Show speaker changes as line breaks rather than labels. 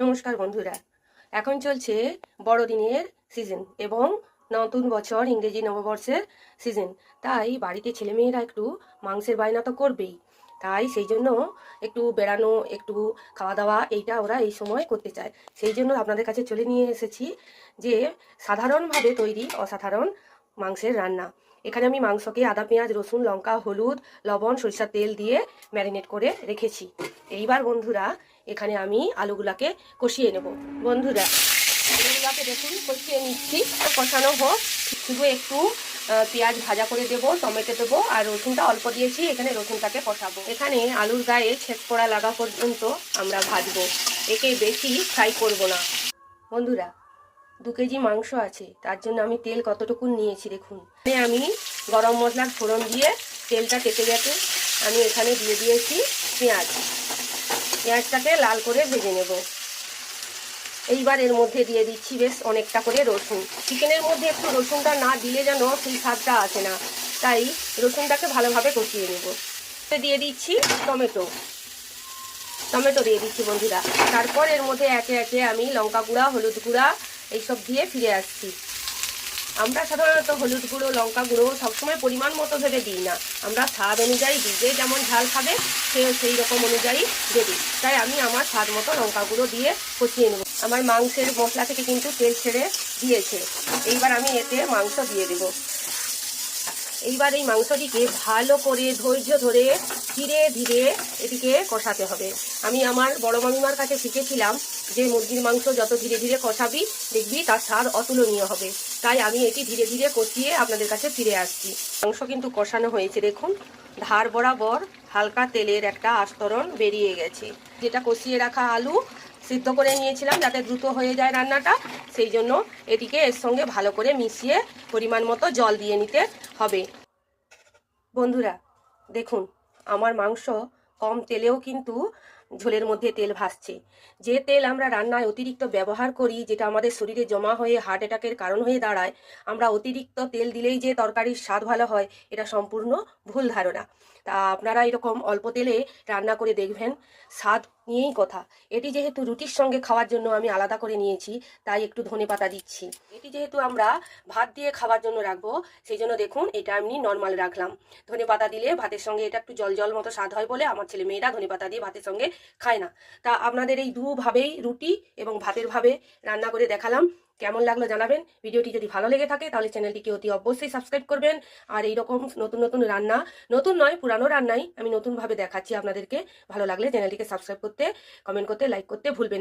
নমস্কার বন্ধুরা, এখন চলছে বড়দিনের সিজন এবং নতুন বছর ইংরেজি নববর্ষের সিজন। তাই বাড়িতে ছেলেমেয়েরা একটু মাংসের বায়না তো করবেই। তাই সেই জন্য একটু বেড়ানো, একটু খাওয়া দাওয়া এইটা ওরা এই সময় করতে চায়। সেই জন্য আপনাদের কাছে চলে নিয়ে এসেছি যে সাধারণভাবে তৈরি অসাধারণ মাংসের রান্না। এখানে আমি মাংসকে আদা, পেঁয়াজ, রসুন, লঙ্কা, হলুদ, লবণ, সরিষার তেল দিয়ে ম্যারিনেট করে রেখেছি। এইবার বন্ধুরা এখানে আমি আলুগুলাকে কষিয়ে নেব। বন্ধুরা আলুগুলাকে দেখুন কষিয়ে নিচ্ছি, কষানো হোক। শুধু একটু পেঁয়াজ ভাজা করে দেব, টমেটো দেবো আর রসুনটা অল্প দিয়েছি। এখানে রসুনটাকে কষাবো। এখানে আলুর গায়ে ছেদ পড়া লাগা পর্যন্ত আমরা ভাজবো, একে বেশি ফ্রাই করব না। বন্ধুরা 2 কেজি মাংস আছে, তার জন্য আমি তেল কতটুকু নিয়েছি দেখুন। আমি গরম মশলার ফোড়ন দিয়ে তেলটা কেটে গেছে, আমি এখানে দিয়ে দিয়েছি পেঁয়াজটাকে লাল করে ভেজে নেব। এইবার এর মধ্যে দিয়ে দিচ্ছি বেশ অনেকটা করে রসুন। চিকেনের মধ্যে একটু রসুনটা না দিলে যেন সেই স্বাদটা আসে না, তাই রসুনটাকে ভালোভাবে কষিয়ে নেব। দিয়ে দিচ্ছি টমেটো দিয়ে দিচ্ছি বন্ধুরা। তারপর এর মধ্যে একে একে আমি লঙ্কা গুঁড়া, হলুদ গুঁড়া এইসব দিয়ে ফিরে আসছি। আমরা সাধারণত হলুদ গুঁড়ো, লঙ্কা গুঁড়ো সবসময় পরিমাণ মতো ভেবে দিই না, আমরা স্বাদ অনুযায়ী দিই। যে যেমন ঝাল খাবে সে সেই রকম অনুযায়ী দেবে। তাই আমি আমার স্বাদ মতো লঙ্কা গুঁড়ো দিয়ে কষিয়ে নেব। আমার মাংসের মশলা থেকে কিন্তু তেল ছেড়ে দিয়েছে। এইবার আমি এতে মাংস দিয়ে দেব। এইবার এই মাংসটিকে ভালো করে ধৈর্য ধরে ধীরে ধীরে এটিকে কষাতে হবে। আমি আমার বড় মামিমার কাছে শিখেছিলাম যে মুরগির মাংস যত ধীরে ধীরে কষাবি দেখবি তার স্বাদ অতুলনীয় হবে। তাই আমি এটি ধীরে ধীরে কষিয়ে আপনাদের কাছে ফিরে আসছি। মাংস কিন্তু কষানো হয়েছে, দেখুন ধার বরাবর হালকা তেলের একটা আস্তরণ বেরিয়ে গেছে। যেটা কষিয়ে রাখা আলু সিদ্ধ করে নিয়েছিলাম যাতে দ্রুত হয়ে যায় রান্নাটা, সেই জন্য এটিকে এর সঙ্গে ভালো করে মিশিয়ে পরিমাণ মতো জল দিয়ে নিতে হবে। বন্ধুরা দেখুন আমার মাংস কম তেলেও কিন্তু ঝোলের মধ্যে তেল ভাসছে। যে তেল আমরা রান্নায় অতিরিক্ত ব্যবহার করি, যেটা আমাদের শরীরে জমা হয়ে হার্ট অ্যাটাকের কারণ হয়ে দাঁড়ায়, আমরা অতিরিক্ত তেল দিলেই যে তরকারির স্বাদ ভালো হয় এটা সম্পূর্ণ ভুল ধারণা। তা আপনারা এরকম অল্প তেলে রান্না করে দেখবেন, স্বাদ নিয়েই কথা। এটি যেহেতু রুটির সঙ্গে খাওয়ার জন্য আমি আলাদা করে নিয়েছি, তাই একটু ধনেপাতা দিচ্ছি। এটি যেহেতু আমরা ভাত দিয়ে খাওয়ার জন্য রাখবো, সেই জন্য দেখুন এটা আমি নর্মাল রাখলাম। ধনেপাতা দিলে ভাতের সঙ্গে এটা একটু জল জল মতো স্বাদ হয় বলে আমার ছেলে মেয়েরা ধনেপাতা দিয়ে ভাতের সঙ্গে খায় না। তা আপনাদের এই দুভাবেই রুটি এবং ভাতের ভাবে রান্না করে দেখালাম। কেমন লাগলো জানাবেন। ভিডিওটি যদি ভালো লেগে থাকে তাহলে চ্যানেলটিকে অতি অবশ্যই সাবস্ক্রাইব করবেন। আর এইরকম নতুন নতুন রান্না, নতুন নয় পুরানো রান্নাই আমি নতুনভাবে দেখাচ্ছি আপনাদেরকে। ভালো লাগলে চ্যানেলটিকে সাবস্ক্রাইব করতে, কমেন্ট করতে, লাইক করতে ভুলবেন না।